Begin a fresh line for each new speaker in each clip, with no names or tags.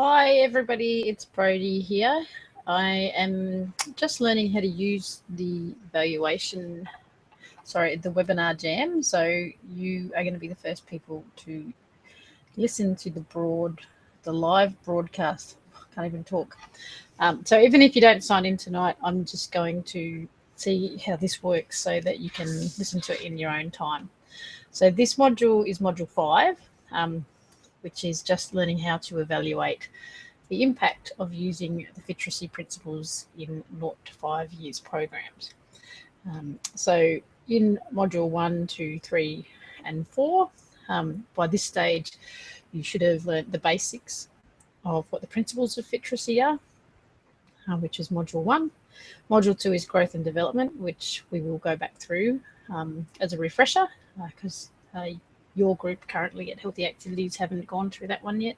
Hi everybody, it's Brodie here. I am just learning how to use the the webinar jam. So you are going to be the first people to listen to the live broadcast. Can't even talk. So even if you don't sign in tonight, I'm just going to see how this works so that you can listen to it in your own time. So this module is module 5, which is just learning how to evaluate the impact of using the Fiteracy principles in 0 to 5 years programs. So in module 1, 2, 3 and 4, by this stage you should have learnt the basics of what the principles of Fiteracy are, which is module 1. Module 2 is growth and development, which we will go back through as a refresher, because your group currently at Healthy Activities haven't gone through that one yet.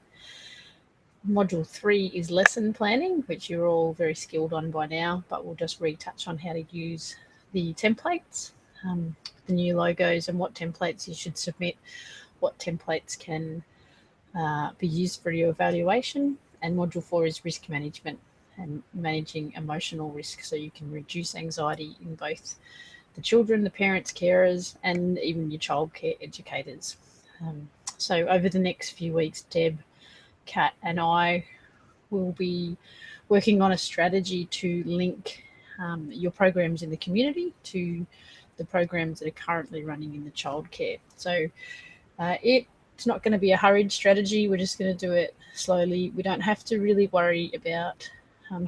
Module 3 is lesson planning, which you're all very skilled on by now, but we'll just retouch on how to use the templates, the new logos and what templates you should submit, what templates can be used for your evaluation. And module 4 is risk management and managing emotional risk, so you can reduce anxiety in both the children, the parents, carers, and even your childcare educators. So over the next few weeks, Deb, Kat and I will be working on a strategy to link your programs in the community to the programs that are currently running in the childcare. So it's not going to be a hurried strategy. We're just going to do it slowly. We don't have to really worry about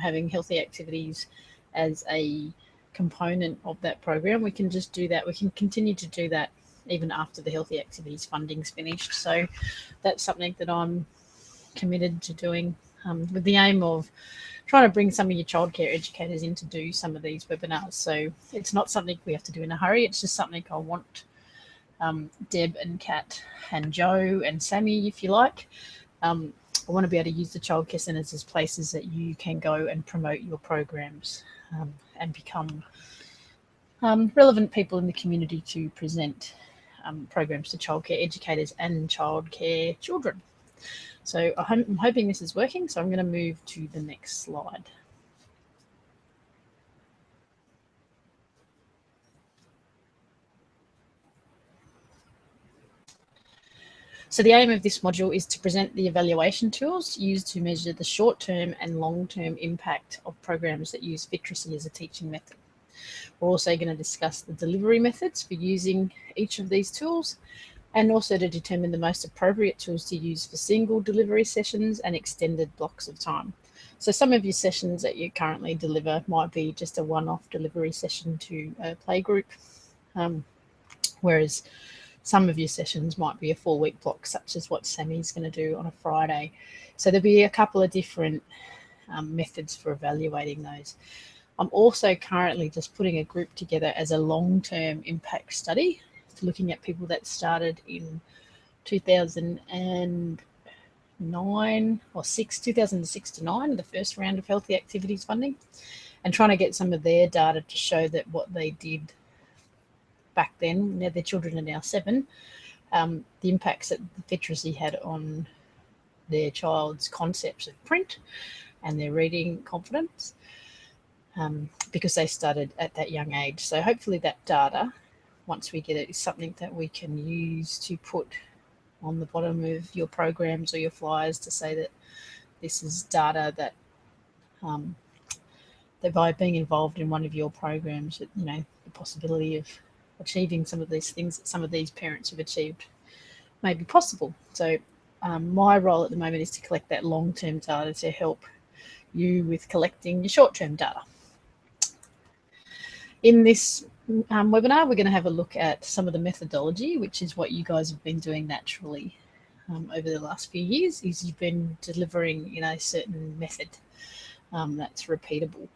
having Healthy Activities as a component of that program. We can just do that. We can continue to do that even after the Healthy Activities funding's finished. So that's something that I'm committed to doing, with the aim of trying to bring some of your childcare educators in to do some of these webinars. So it's not something we have to do in a hurry. It's just something I want Deb and Kat and Joe and Sammy, if you like. I want to be able to use the childcare centres as places that you can go and promote your programs and become relevant people in the community to present programs to childcare educators and childcare children. So I'm hoping this is working, so I'm going to move to the next slide. So the aim of this module is to present the evaluation tools used to measure the short-term and long-term impact of programs that use Fiteracy as a teaching method. We're also going to discuss the delivery methods for using each of these tools, and also to determine the most appropriate tools to use for single delivery sessions and extended blocks of time. So some of your sessions that you currently deliver might be just a one-off delivery session to a playgroup, whereas some of your sessions might be a 4-week block, such as what Sammy's going to do on a Friday. So there'll be a couple of different methods for evaluating those. I'm also currently just putting a group together as a long-term impact study, looking at people that started in 2009 or 2006 to 9, the first round of Healthy Activities funding, and trying to get some of their data to show that what they did back then, now their children are now 7, the impacts that the Fiteracy had on their child's concepts of print and their reading confidence, because they started at that young age. So hopefully that data, once we get it, is something that we can use to put on the bottom of your programs or your flyers to say that this is data that that by being involved in one of your programs, that, you know, the possibility of achieving some of these things that some of these parents have achieved may be possible. So my role at the moment is to collect that long-term data to help you with collecting your short-term data. In this webinar, we're going to have a look at some of the methodology, which is what you guys have been doing naturally over the last few years, is you've been delivering in a certain method that's repeatable.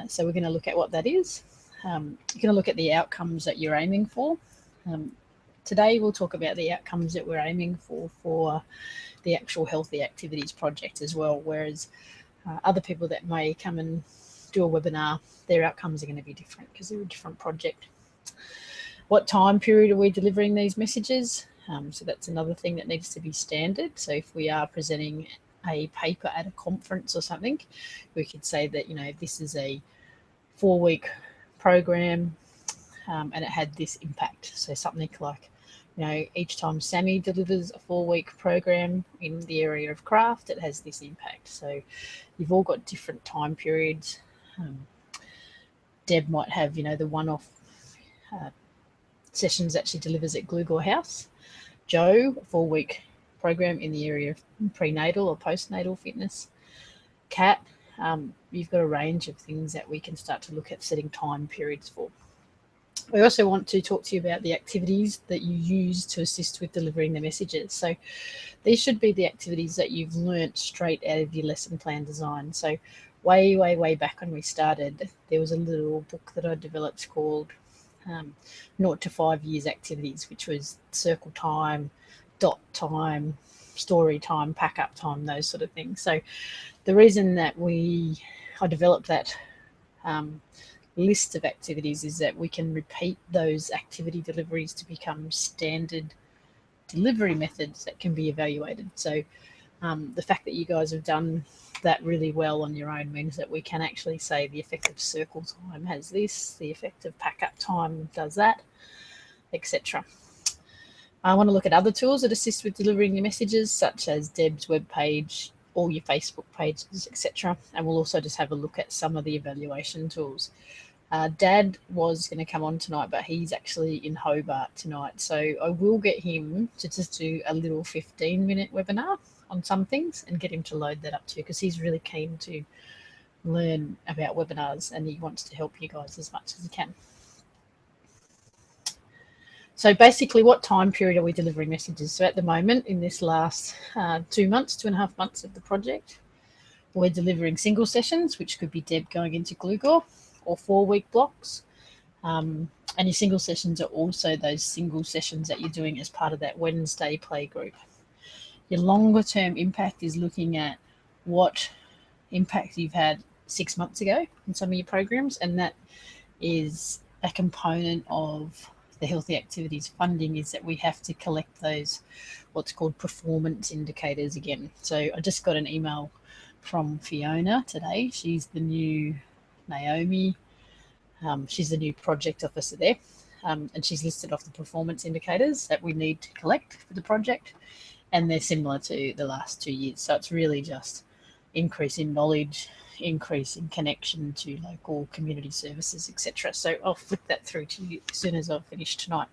So we're going to look at what that is. You're going to look at the outcomes that you're aiming for. Today we'll talk about the outcomes that we're aiming for the actual Healthy Activities project as well, whereas other people that may come and do a webinar, their outcomes are going to be different because they're a different project. What time period are we delivering these messages? So that's another thing that needs to be standard. So if we are presenting a paper at a conference or something, we could say that, this is a 4-week program, and it had this impact. So something like, each time Sammy delivers a 4-week program in the area of craft, it has this impact. So you've all got different time periods. Deb might have, the one-off sessions that she delivers at Glugor House. Joe, a 4-week program in the area of prenatal or postnatal fitness. Kat, you've got a range of things that we can start to look at setting time periods for. We also want to talk to you about the activities that you use to assist with delivering the messages. So these should be the activities that you've learnt straight out of your lesson plan design. So way back when we started, there was a little book that I developed called 0 to 5 years activities, which was circle time, dot time, story time, pack up time, those sort of things. So the reason that I developed that list of activities is that we can repeat those activity deliveries to become standard delivery methods that can be evaluated. So the fact that you guys have done that really well on your own means that we can actually say the effective circle time has this, the effective pack up time does that, etc. I want to look at other tools that assist with delivering your messages, such as Deb's webpage, all your Facebook pages, etc. And we'll also just have a look at some of the evaluation tools. Dad was going to come on tonight, but he's actually in Hobart tonight. So I will get him to just do a little 15-minute webinar on some things and get him to load that up too, because he's really keen to learn about webinars and he wants to help you guys as much as he can. So basically, what time period are we delivering messages? So at the moment, in this last 2.5 months of the project, we're delivering single sessions, which could be Deb going into Glugor, or 4-week blocks. And your single sessions are also those single sessions that you're doing as part of that Wednesday play group. Your longer term impact is looking at what impact you've had 6 months ago in some of your programs, and that is a component of the healthy activities funding, is that we have to collect those what's called performance indicators again. So I just got an email from Fiona today. She's the new Naomi. She's the new project officer there, and she's listed off the performance indicators that we need to collect for the project, and they're similar to the last 2 years. So it's really just increase in knowledge, increase in connection to local community services, etc. So I'll flick that through to you as soon as I've finished tonight.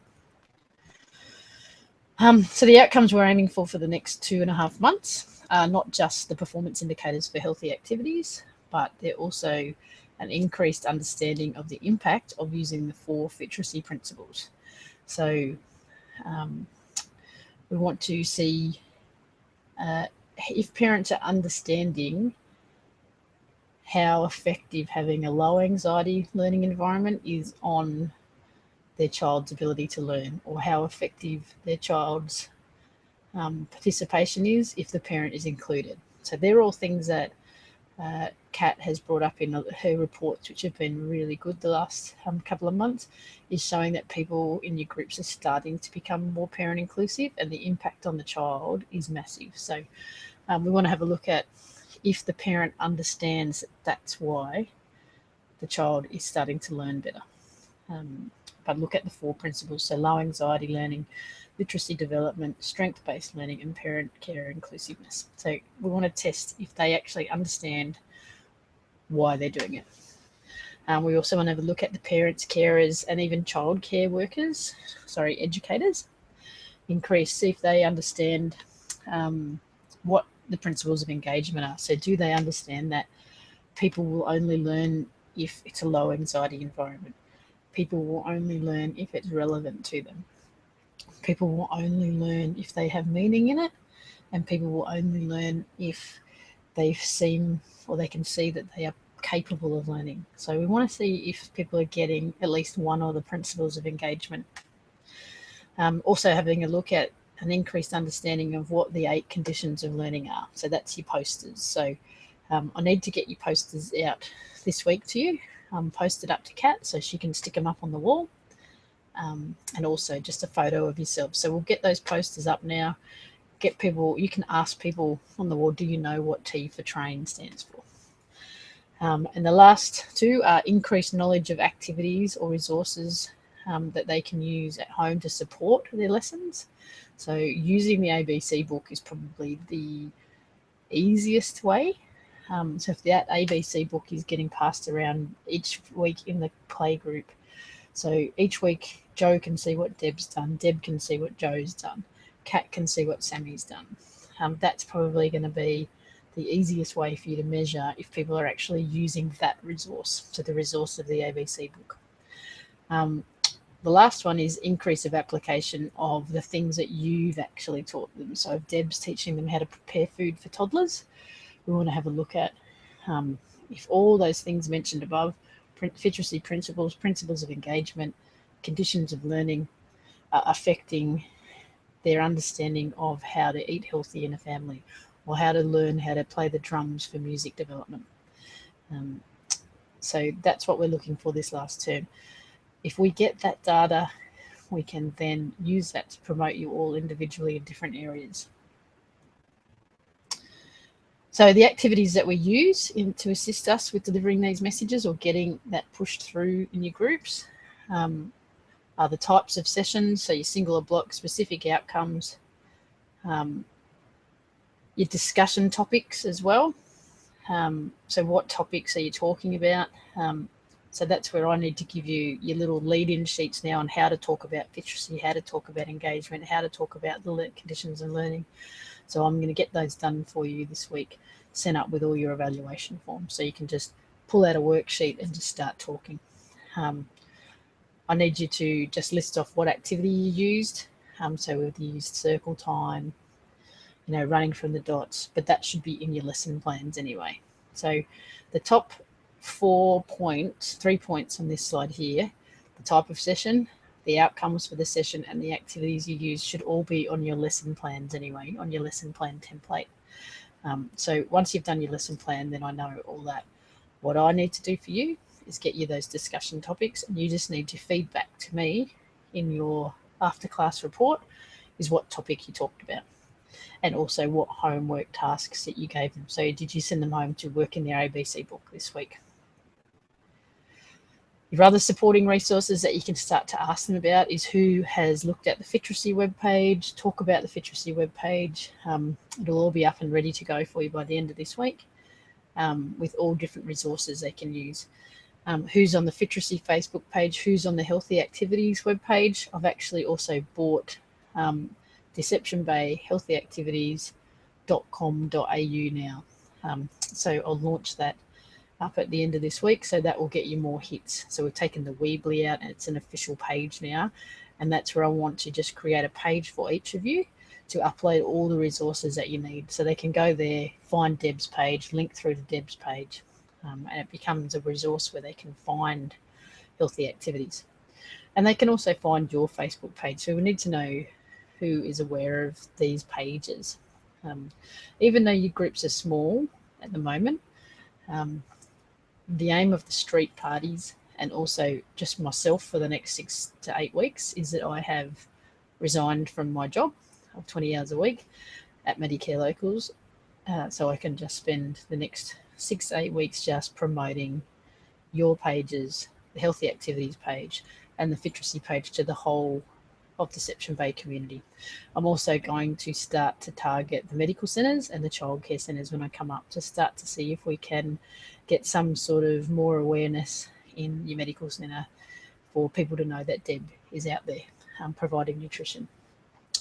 So the outcomes we're aiming for the next 2.5 months are not just the performance indicators for healthy activities, but they're also an increased understanding of the impact of using the 4 Fiteracy principles. So we want to see if parents are understanding how effective having a low anxiety learning environment is on their child's ability to learn, or how effective their child's participation is if the parent is included. So they're all things that Kat has brought up in her reports, which have been really good the last couple of months, is showing that people in your groups are starting to become more parent inclusive, and the impact on the child is massive. So we want to have a look at if the parent understands that that's why the child is starting to learn better. But look at the 4 principles: so low anxiety learning, literacy development, strength-based learning, and parent care inclusiveness. So we want to test if they actually understand why they're doing it. We also want to have a look at the parents, carers, and even childcare workers, educators. See if they understand what the principles of engagement are. So do they understand that people will only learn if it's a low anxiety environment? People will only learn if it's relevant to them. People will only learn if they have meaning in it, and people will only learn if they can see that they are capable of learning. So we want to see if people are getting at least one of the principles of engagement. Also having a look at an increased understanding of what the 8 conditions of learning are. So that's your posters. So I need to get your posters out this week to you. Post it up to Kat so she can stick them up on the wall, and also just a photo of yourself. So we'll get those posters up now. get people, you can ask people on the wall, do you know what T for train stands for? And the last two are increased knowledge of activities or resources that they can use at home to support their lessons. So using the ABC book is probably the easiest way. So if that ABC book is getting passed around each week in the play group, so each week Joe can see what Deb's done, Deb can see what Joe's done, Kat can see what Sammy's done. That's probably going to be the easiest way for you to measure if people are actually using that resource, so the resource of the ABC book. The last one is increase of application of the things that you've actually taught them. So if Deb's teaching them how to prepare food for toddlers, we want to have a look at if all those things mentioned above, Fiteracy principles, principles of engagement, conditions of learning, are affecting their understanding of how to eat healthy in a family, or how to learn how to play the drums for music development. So that's what we're looking for this last term. If we get that data, we can then use that to promote you all individually in different areas. So the activities that we use to assist us with delivering these messages or getting that pushed through in your groups are the types of sessions, so your single or block, specific outcomes, your discussion topics as well. So what topics are you talking about? So that's where I need to give you your little lead-in sheets now on how to talk about Fiteracy, how to talk about engagement, how to talk about the conditions and learning. So I'm going to get those done for you this week, sent up with all your evaluation forms. So you can just pull out a worksheet and just start talking. I need you to just list off what activity you used. So we've used circle time, running from the dots, but that should be in your lesson plans anyway. So the top 3 points on this slide here, the type of session, the outcomes for the session, and the activities you use should all be on your lesson plans anyway, on your lesson plan template. So once you've done your lesson plan, then I know all that. What I need to do for you is get you those discussion topics, and you just need to feed back to me in your after class report is what topic you talked about, and also what homework tasks that you gave them. So did you send them home to work in their ABC book this week? Your other supporting resources that you can start to ask them about is who has looked at the Fiteracy webpage, talk about the Fiteracy webpage. It'll all be up and ready to go for you by the end of this week with all different resources they can use. Who's on the Fiteracy Facebook page, who's on the Healthy Activities webpage. I've actually also bought Deception Bay healthyactivities.com.au now. So I'll launch that up at the end of this week, so that will get you more hits. So we've taken the Weebly out and it's an official page now, and that's where I want to just create a page for each of you to upload all the resources that you need, so they can go there, find Deb's page, link through to Deb's page, and it becomes a resource where they can find healthy activities. And they can also find your Facebook page, so we need to know who is aware of these pages. Even though your groups are small at the moment, the aim of the street parties and also just myself for the next 6 to 8 weeks is that I have resigned from my job of 20 hours a week at Medicare Locals, so I can just spend the next 6 to 8 weeks just promoting your pages, the Healthy Activities page and the Fiteracy page to the whole of Deception Bay community. I'm also going to start to target the medical centres and the childcare centres when I come up, to start to see if we can get some sort of more awareness in your medical centre for people to know that Deb is out there providing nutrition,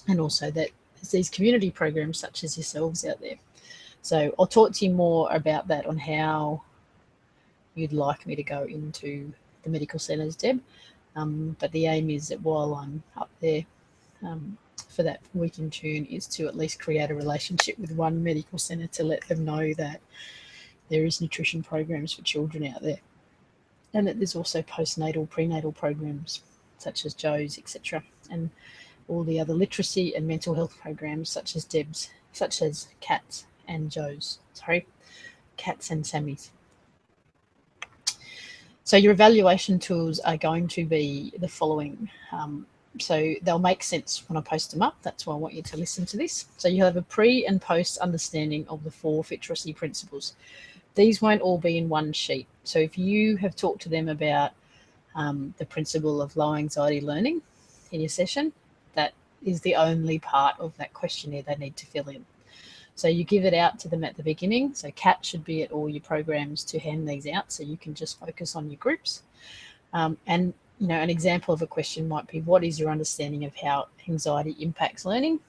and also that there's these community programs such as yourselves out there. So I'll talk to you more about that, on how you'd like me to go into the medical centres, Deb. But the aim is that while I'm up there for that week in June is to at least create a relationship with one medical centre to let them know that there is nutrition programs for children out there, and that there's also postnatal, prenatal programs such as Joe's, etc., and all the other literacy and mental health programs such as Deb's, such as Kat's and Sammy's. So your evaluation tools are going to be the following. So they'll make sense when I post them up. That's why I want you to listen to this. So you have a pre and post understanding of the 4 Fiteracy principles. These won't all be in one sheet. So if you have talked to them about the principle of low anxiety learning in your session, that is the only part of that questionnaire they need to fill in. So you give it out to them at the beginning. So Kat should be at all your programs to hand these out, so you can just focus on your groups. And an example of a question might be, what is your understanding of how anxiety impacts learning?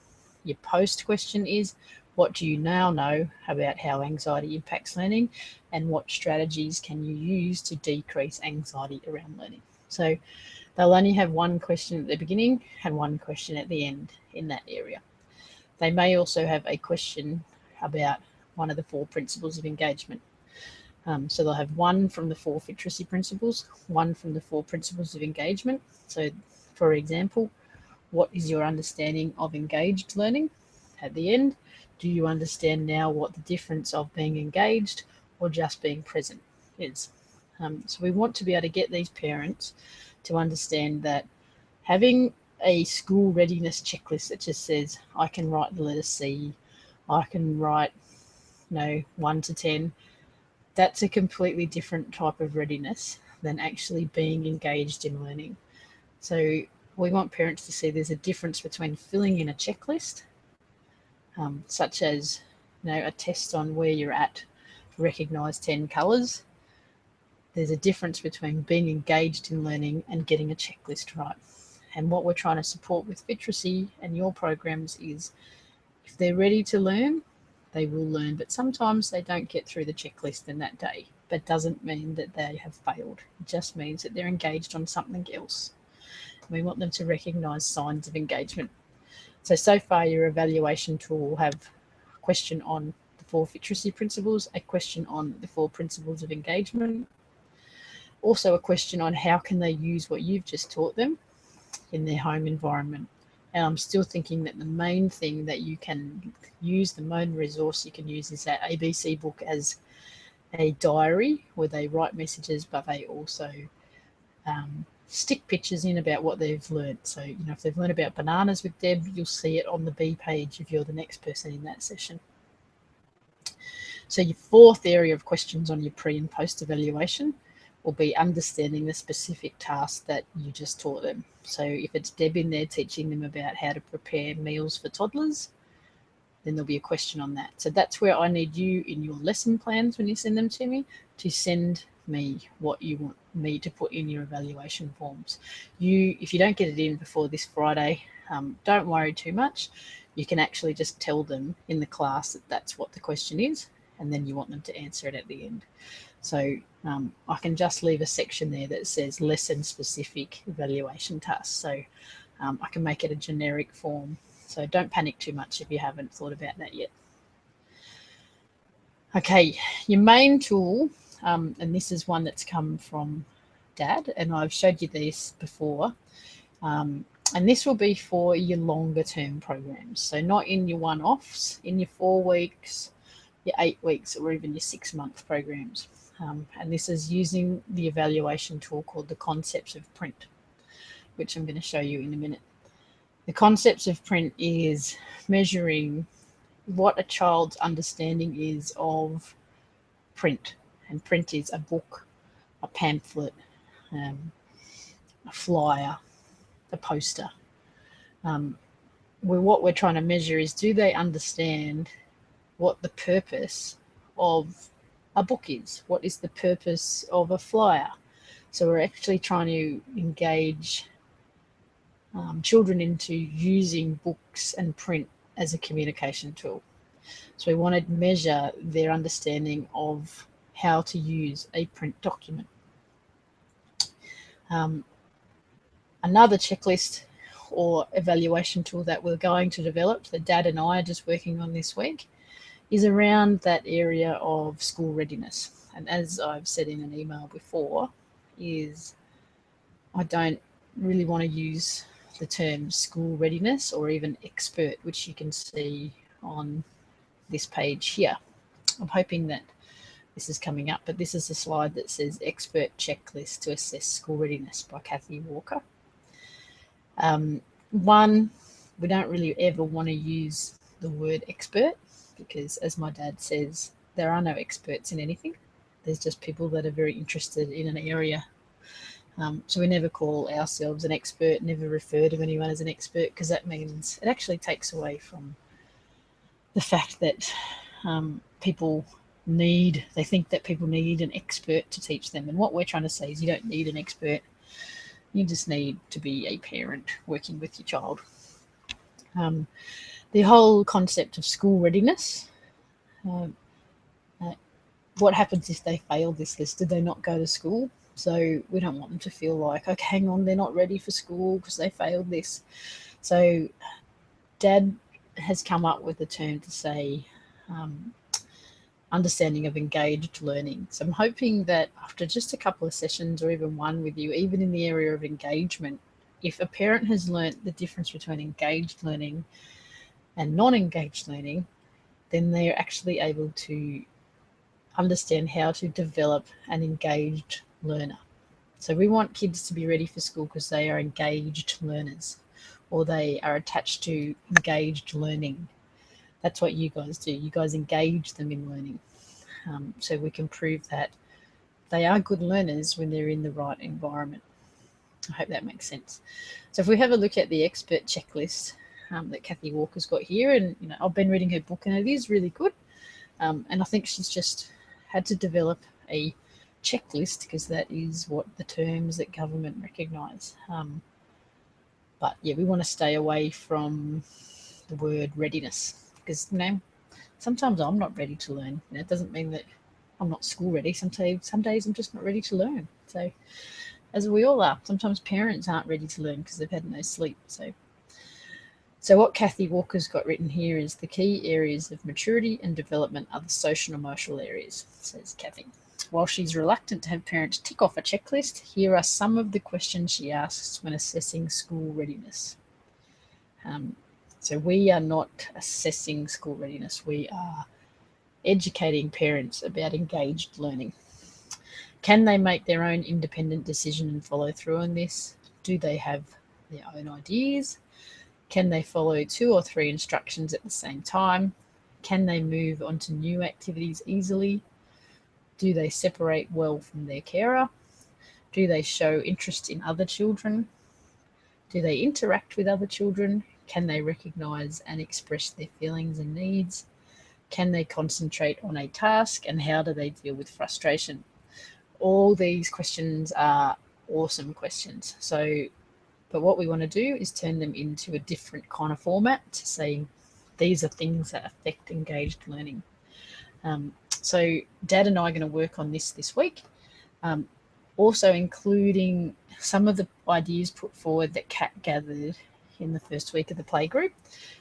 Your post question is, what do you now know about how anxiety impacts learning, and what strategies can you use to decrease anxiety around learning? So they'll only have one question at the beginning and one question at the end in that area. They may also have a question about one of the 4 principles of engagement. So they'll have one from the 4 Fiteracy principles, one from the 4 principles of engagement. So, for example, what is your understanding of engaged learning? At the end, do you understand now what the difference of being engaged or just being present is? So we want to be able to get these parents to understand that having a school readiness checklist that just says, I can write the letter C, I can write 1 to 10, that's a completely different type of readiness than actually being engaged in learning. So we want parents to see there's a difference between filling in a checklist, such as a test on where you're at, recognise 10 colours. There's a difference between being engaged in learning and getting a checklist right. And what we're trying to support with Fiteracy and your programs is, if they're ready to learn, they will learn, but sometimes they don't get through the checklist in that day. That doesn't mean that they have failed. It just means that they're engaged on something else. We want them to recognise signs of engagement. So far your evaluation tool will have a question on the 4 Fiteracy principles, a question on the 4 principles of engagement, also a question on how can they use what you've just taught them in their home environment. And I'm still thinking that the main thing that you can use, the main resource you can use, is that ABC book as a diary where they write messages, but they also stick pictures in about what they've learned. So, if they've learned about bananas with Deb, you'll see it on the B page if you're the next person in that session. So your 4th area of questions on your pre and post evaluation will be understanding the specific task that you just taught them. So if it's Deb in there teaching them about how to prepare meals for toddlers, then there'll be a question on that. So that's where I need you in your lesson plans when you send them to me to send me what you want me to put in your evaluation forms. If you don't get it in before this Friday, don't worry too much. You can actually just tell them in the class that that's what the question is, and then you want them to answer it at the end. So I can just leave a section there that says lesson specific evaluation tasks. So I can make it a generic form. So don't panic too much if you haven't thought about that yet. Okay, your main tool, and this is one that's come from Dad, and I've showed you this before, and this will be for your longer term programs. So not in your one-offs, in your 4 weeks, your 8 weeks, or even your 6-month programs. And this is using the evaluation tool called the Concepts of Print, which I'm going to show you in a minute. The Concepts of Print is measuring what a child's understanding is of print. And print is a book, a pamphlet, a flyer, a poster. What we're trying to measure is, do they understand what the purpose of a book is? What is the purpose of a flyer? So we're actually trying to engage children into using books and print as a communication tool. So we want to measure their understanding of how to use a print document. Another checklist or evaluation tool that we're going to develop, that Dad and I are just working on this week, is around that area of school readiness. And as I've said in an email before, is I don't really want to use the term school readiness or even expert, which you can see on this page here. I'm hoping that this is coming up, but this is a slide that says Expert Checklist to Assess School Readiness by Kathy Walker. One, we don't really ever want to use the word expert because, as my dad says, there are no experts in anything. There's just people that are very interested in an area. So we never call ourselves an expert, never refer to anyone as an expert, because that means it actually takes away from the fact that they think that people need an expert to teach them. And what we're trying to say is you don't need an expert. You just need to be a parent working with your child. The whole concept of school readiness. What happens if they fail this list? Did they not go to school? So we don't want them to feel like, okay, hang on, they're not ready for school because they failed this. So Dad has come up with a term to say understanding of engaged learning. So I'm hoping that after just a couple of sessions or even one with you, even in the area of engagement, if a parent has learnt the difference between engaged learning and non-engaged learning, then they're actually able to understand how to develop an engaged learner. So we want kids to be ready for school because they are engaged learners, or they are attached to engaged learning. That's what you guys do. You guys engage them in learning. So we can prove that they are good learners when they're in the right environment. I hope that makes sense. So if we have a look at the expert checklist that Kathy Walker's got here, and I've been reading her book and it is really good. And I think she's just had to develop a checklist because that is what the terms that government recognise. But yeah, we want to stay away from the word readiness because sometimes I'm not ready to learn. It doesn't mean that I'm not school ready. Some days I'm just not ready to learn. So as we all are, sometimes parents aren't ready to learn because they've had no sleep. So what Kathy Walker's got written here is the key areas of maturity and development are the social and emotional areas, says Kathy. While she's reluctant to have parents tick off a checklist, here are some of the questions she asks when assessing school readiness. So we are not assessing school readiness. We are educating parents about engaged learning. Can they make their own independent decision and follow through on this? Do they have their own ideas? Can they follow 2 or 3 instructions at the same time? Can they move on to new activities easily? Do they separate well from their carer? Do they show interest in other children? Do they interact with other children? Can they recognise and express their feelings and needs? Can they concentrate on a task? And how do they deal with frustration? All these questions are awesome questions. But what we want to do is turn them into a different kind of format to say these are things that affect engaged learning. So Dad and I are going to work on this week, also including some of the ideas put forward that Kat gathered in the first week of the playgroup.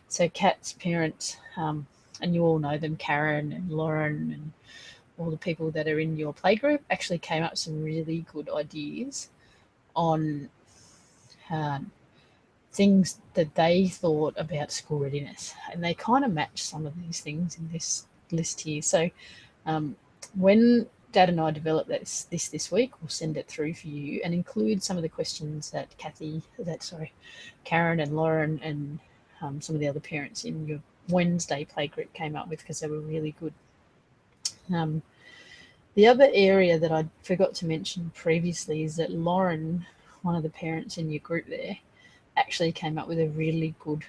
So Kat's parents, and you all know them, Karen and Lauren and all the people that are in your playgroup, actually came up with some really good ideas on things that they thought about school readiness, and they kind of match some of these things in this list here. So when Dad and I develop this week, we'll send it through for you and include some of the questions that Karen and Lauren and some of the other parents in your Wednesday playgroup came up with, because they were really good. The other area that I forgot to mention previously is that Lauren, one of the parents in your group there, actually came up with a really good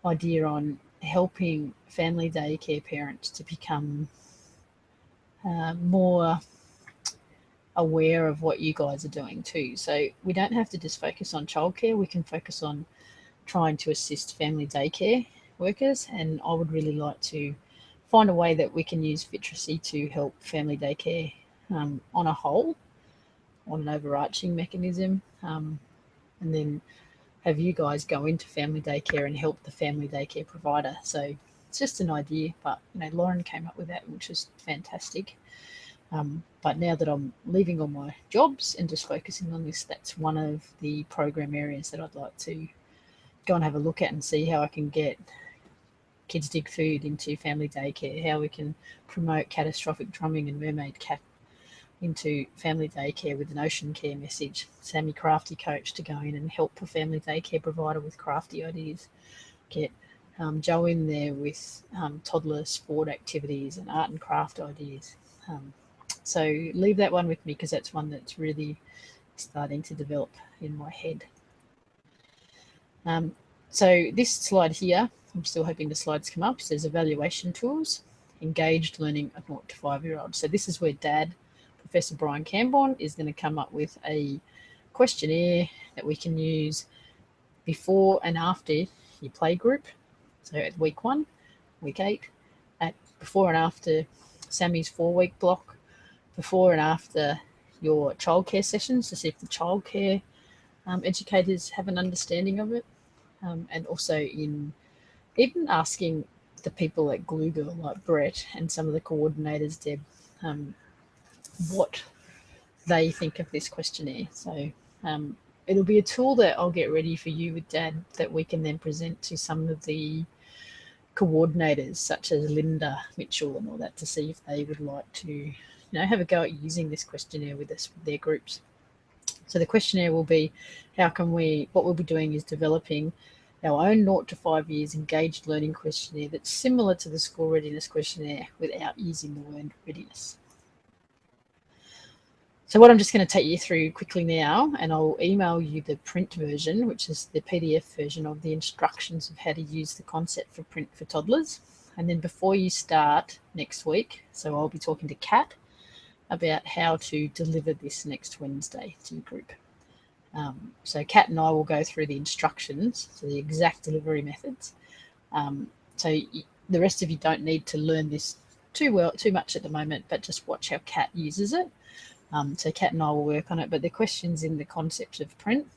idea on helping family daycare parents to become more aware of what you guys are doing too. So we don't have to just focus on childcare. We can focus on trying to assist family daycare workers, and I would really like to find a way that we can use Fiteracy to help family daycare on a whole, on an overarching mechanism, and then have you guys go into family daycare and help the family daycare provider. So it's just an idea, but Lauren came up with that, which is fantastic. But now that I'm leaving all my jobs and just focusing on this, that's one of the program areas that I'd like to go and have a look at and see how I can get Kids Dig Food into family daycare, how we can promote catastrophic drumming and mermaid cat into family daycare with an ocean care message. Sammy Crafty Coach to go in and help a family daycare provider with crafty ideas. Get Joe in there with toddler sport activities and art and craft ideas. So leave that one with me because that's one that's really starting to develop in my head. So this slide here, I'm still hoping the slides come up, says evaluation tools, engaged learning of 0 to 5-year-olds. So this is where Dad, Professor Brian Camborne, is going to come up with a questionnaire that we can use before and after your play group. So at week 1, week 8, at before and after Sammy's 4-week block, before and after your childcare sessions to see if the childcare educators have an understanding of it, and also in even asking the people at Glue Girl like Brett and some of the coordinators, Deb, what they think of this questionnaire. So it'll be a tool that I'll get ready for you with Dad that we can then present to some of the coordinators such as Linda Mitchell and all that to see if they would like to have a go at using this questionnaire with us with their groups. So the questionnaire will be what we'll be doing is developing our own 0 to 5 years engaged learning questionnaire that's similar to the school readiness questionnaire without using the word readiness. So what I'm just going to take you through quickly now, and I'll email you the print version, which is the PDF version of the instructions of how to use the concept for print for toddlers. And then before you start next week, so I'll be talking to Kat about how to deliver this next Wednesday to your group. So Kat and I will go through the instructions, so the exact delivery methods. So the rest of you don't need to learn this too much at the moment, but just watch how Kat uses it. So Kat and I will work on it, but the questions in the concept of print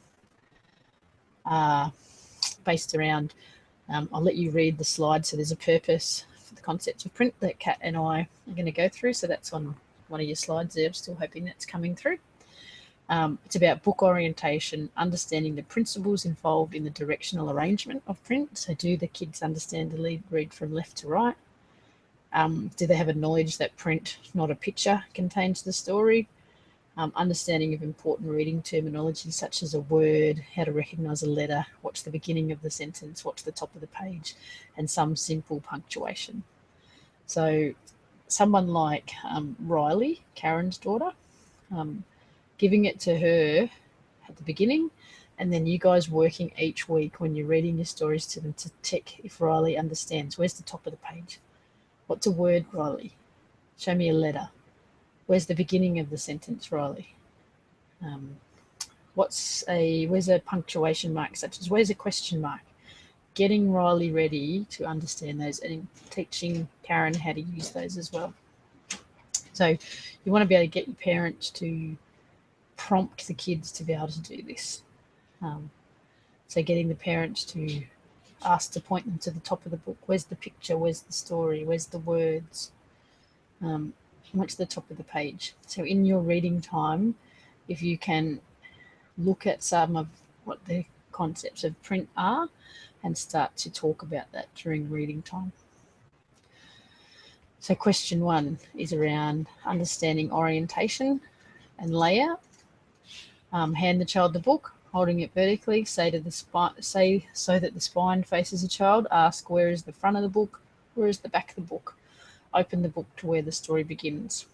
are based around, I'll let you read the slide. So there's a purpose for the concept of print that Kat and I are going to go through. So that's on one of your slides there. I'm still hoping that's coming through. It's about book orientation, understanding the principles involved in the directional arrangement of print. So do the kids understand the read from left to right? Do they have a knowledge that print, not a picture, contains the story? Understanding of important reading terminology such as a word, how to recognise a letter, what's the beginning of the sentence, what's the top of the page, and some simple punctuation. So someone like Riley, Karen's daughter, giving it to her at the beginning, and then you guys working each week when you're reading your stories to them to tick if Riley understands. Where's the top of the page? What's a word, Riley? Show me a letter. Where's the beginning of the sentence, Riley? Where's a punctuation mark, such as where's a question mark? Getting Riley ready to understand those and teaching Karen how to use those as well. So you want to be able to get your parents to prompt the kids to be able to do this. So getting the parents to ask to point them to the top of the book. Where's the picture? Where's the story? Where's the words? What's the top of the page? So in your reading time, if you can look at some of what the concepts of print are and start to talk about that during reading time. So question 1 is around understanding orientation and layout. Hand the child the book, holding it vertically, say so that the spine faces the child. Ask where is the front of the book, where is the back of the book. Open the book to where the story begins.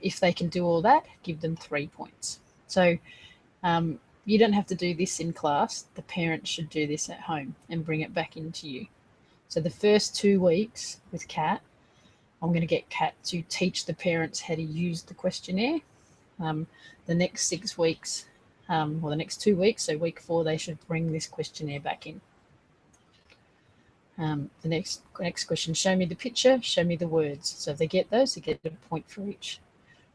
If they can do all that, give them 3 points. So you don't have to do this in class. The parents should do this at home and bring it back into you. So the first 2 weeks with Kat, I'm going to get Kat to teach the parents how to use the questionnaire. The next 6 weeks, or the next 2 weeks, so week 4, they should bring this questionnaire back in. The next question, show me the picture, show me the words. So if they get those, they get a point for each.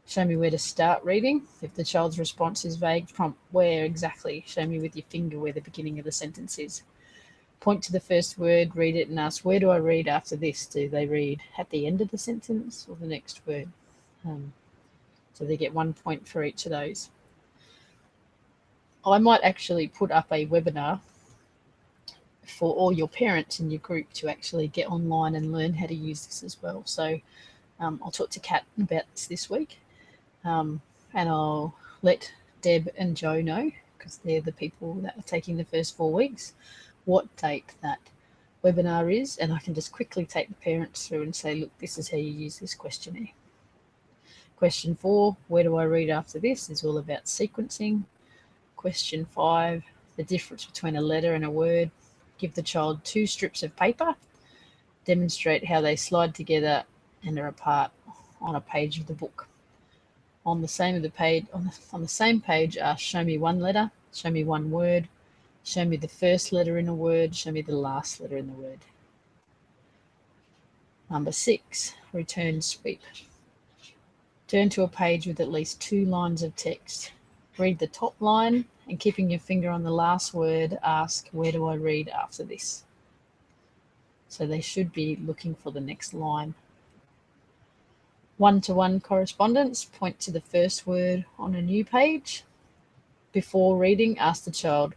Show me where to start reading. If the child's response is vague, prompt where exactly. Show me with your finger where the beginning of the sentence is. Point to the first word, read it, and ask, where do I read after this? Do they read at the end of the sentence or the next word? So they get 1 point for each of those. I might actually put up a webinar for all your parents in your group to actually get online and learn how to use this as well. So I'll talk to Kat about this week. And I'll let Deb and Joe know, because they're the people that are taking the first 4 weeks, what date that webinar is, and I can just quickly take the parents through and say, look, this is how you use this questionnaire. Question 4, where do I read after this, is all about sequencing. Question 5, the difference between a letter and a word. Give the child 2 strips of paper. Demonstrate how they slide together and are apart on a page of the book. On the same page, show me one letter, show me one word, show me the first letter in a word, show me the last letter in the word. Number 6, return sweep. Turn to a page with at least 2 lines of text. Read the top line and, keeping your finger on the last word, ask, where do I read after this? So they should be looking for the next line. One-to-one correspondence, point to the first word on a new page. Before reading, ask the child,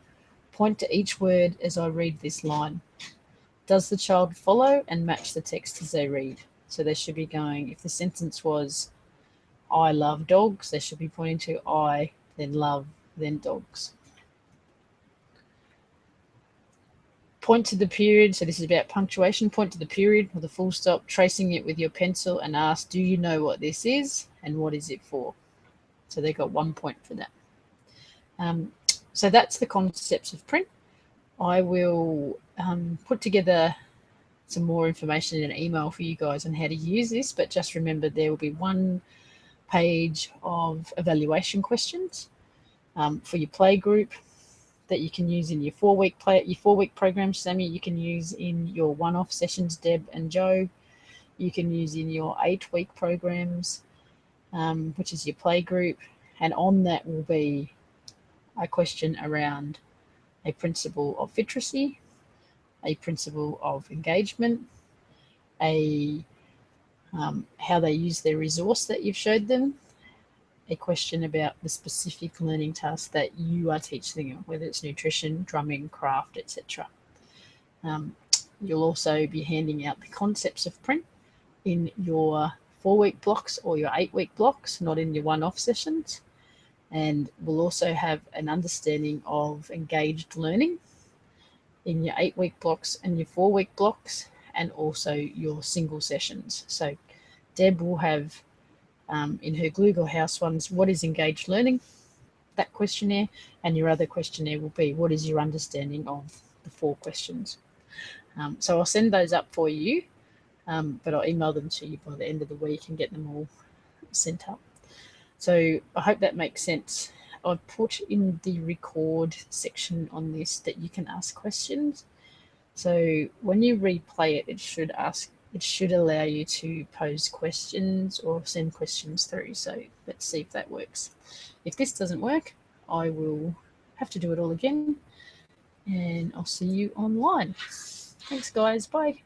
point to each word as I read this line. Does the child follow and match the text as they read? So they should be going, if the sentence was, I love dogs, they should be pointing to I, then love, then dogs. Point to the period, so this is about punctuation, point to the period with a full stop, tracing it with your pencil, and ask, do you know what this is and what is it for? So they got 1 point for that. So that's the concepts of print. I will put together some more information in an email for you guys on how to use this, but just remember there will be 1 page of evaluation questions for your play group that you can use in your 4-week program, Sammy. You can use in your one-off sessions, Deb and Joe. You can use in your 8-week programs, which is your play group. And on that will be a question around a principle of Fiteracy, a principle of engagement, how they use their resource that you've showed them, a question about the specific learning task that you are teaching them, whether it's nutrition, drumming, craft, etc. You'll also be handing out the concepts of print in your 4-week blocks or your 8-week blocks, not in your one-off sessions. And we'll also have an understanding of engaged learning in your 8-week blocks and your 4-week blocks, and also your single sessions. So Deb will have in her Google House ones, what is engaged learning, that questionnaire, and your other questionnaire will be, what is your understanding of the 4 questions. So I'll send those up for you, but I'll email them to you by the end of the week and get them all sent up. So I hope that makes sense. I've put in the record section on this that you can ask questions. So when you replay it, it should allow you to pose questions or send questions through. So let's see if that works. If this doesn't work, I will have to do it all again, and I'll see you online. Thanks, guys. Bye.